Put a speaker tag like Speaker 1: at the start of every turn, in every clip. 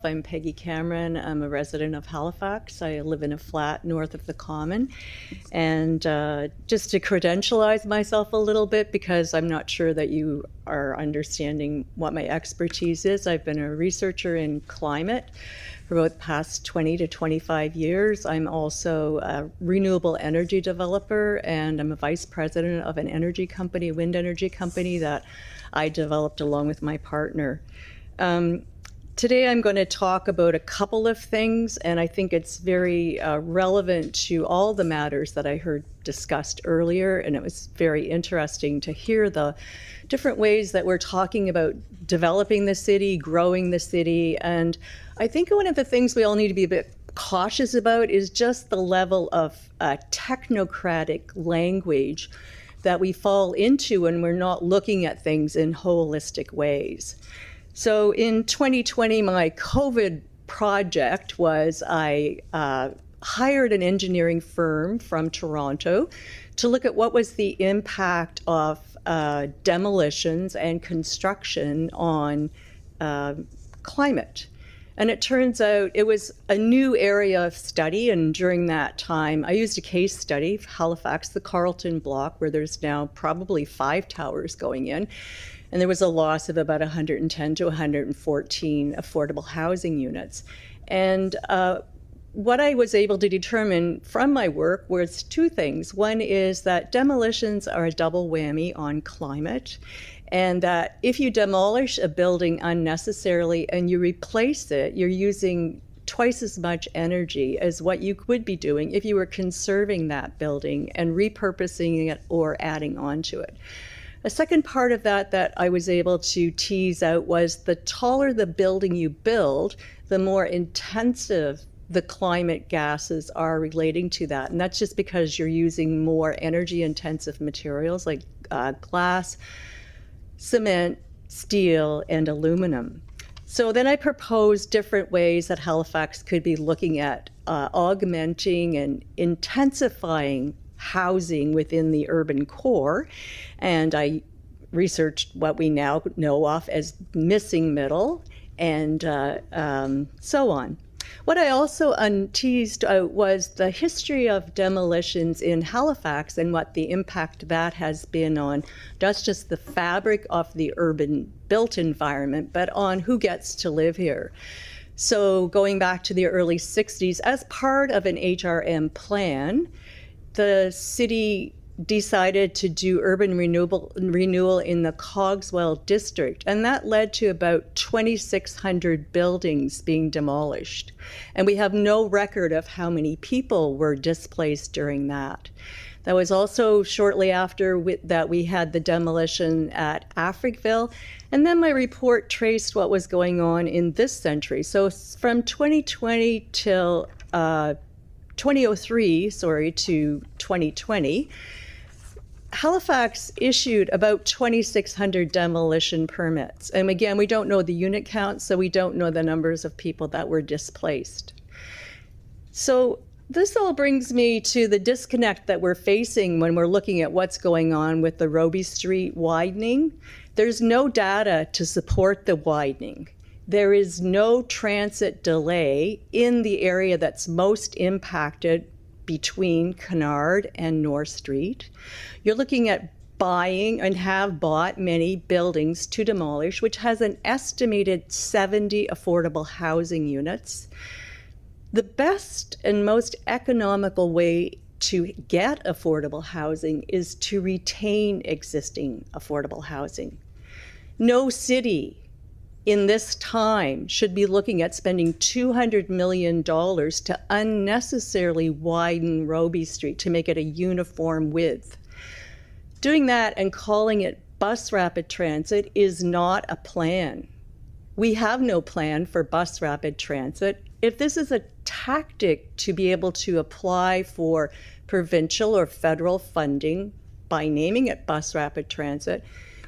Speaker 1: I'm Peggy Cameron. I'm a resident of Halifax. I live in a flat north of the Common. And just to credentialize myself a little bit, because I'm not sure that you are understanding what my expertise is, I've been a researcher in climate for about the past 20 to 25 years. I'm also a renewable energy developer, and I'm a vice president of an energy company, wind energy company, that I developed along with my partner. Today I'm going to talk about a couple of things, and I think it's very relevant to all the matters that I heard discussed earlier, and it was very interesting to hear the different ways that we're talking about developing the city, growing the city, and I think one of the things we all need to be a bit cautious about is just the level of technocratic language that we fall into when we're not looking at things in holistic ways. So in 2020, my COVID project was I hired an engineering firm from Toronto to look at what was the impact of demolitions and construction on climate. And it turns out it was a new area of study, and during that time, I used a case study, Halifax, the Carlton block, where there's now probably 5 towers going in. And there was a loss of about 110 to 114 affordable housing units. And what I was able to determine from my work was 2 things. One is that demolitions are a double whammy on climate, and that if you demolish a building unnecessarily and you replace it, you're using twice as much energy as what you would be doing if you were conserving that building and repurposing it or adding on to it. A second part of that I was able to tease out was the taller the building you build, the more intensive the climate gases are relating to that. And that's just because you're using more energy intensive materials like glass, cement, steel, and aluminum. So then I proposed different ways that Halifax could be looking at augmenting and intensifying housing within the urban core, and I researched what we now know of as missing middle, and so on. What I also teased out was the history of demolitions in Halifax and what the impact that has been on not just the fabric of the urban built environment, but on who gets to live here. So going back to the early 60s, as part of an HRM plan, the city decided to do urban renewal in the Cogswell district, and that led to about 2,600 buildings being demolished. And we have no record of how many people were displaced during that. That was also shortly after that we had the demolition at Africville, and then my report traced what was going on in this century. So from 2020 till 2003 to 2020, Halifax issued about 2,600 demolition permits. And again, we don't know the unit count, so we don't know the numbers of people that were displaced. So this all brings me to the disconnect that we're facing when we're looking at what's going on with the Robie Street widening. There's no data to support the widening. There is no transit delay in the area that's most impacted between Kennard and North Street. You're looking at buying and have bought many buildings to demolish, which has an estimated 70 affordable housing units. The best and most economical way to get affordable housing is to retain existing affordable housing. No city in this time should be looking at spending $200 million to unnecessarily widen Robie Street to make it a uniform width. Doing that and calling it bus rapid transit is not a plan. We have no plan for bus rapid transit. If this is a tactic to be able to apply for provincial or federal funding by naming it bus rapid transit,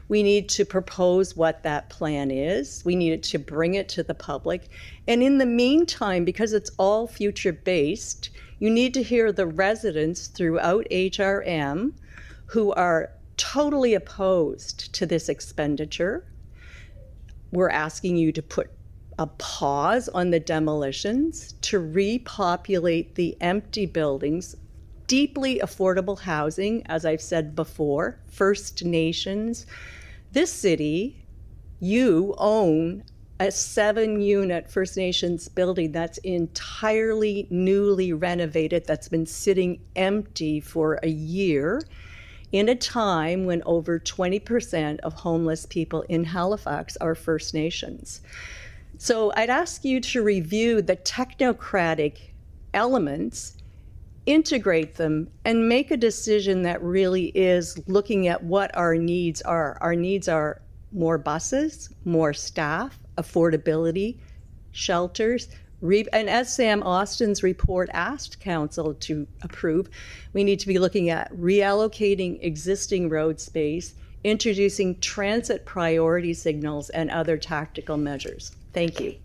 Speaker 1: we need to propose what that plan is. We need to bring it to the public. And in the meantime, because it's all future-based, you need to hear the residents throughout HRM who are totally opposed to this expenditure. We're asking you to put a pause on the demolitions to repopulate the empty buildings, deeply affordable housing, as I've said before, First Nations. This city, you own a 7-unit First Nations building that's entirely newly renovated, that's been sitting empty for a year in a time when over 20% of homeless people in Halifax are First Nations. So I'd ask you to review the technocratic elements, integrate them, and make a decision that really is looking at what our needs are. Our needs are more buses, more staff, affordability, shelters, and as Sam Austin's report asked Council to approve, we need to be looking at reallocating existing road space, introducing transit priority signals, and other tactical measures. Thank you.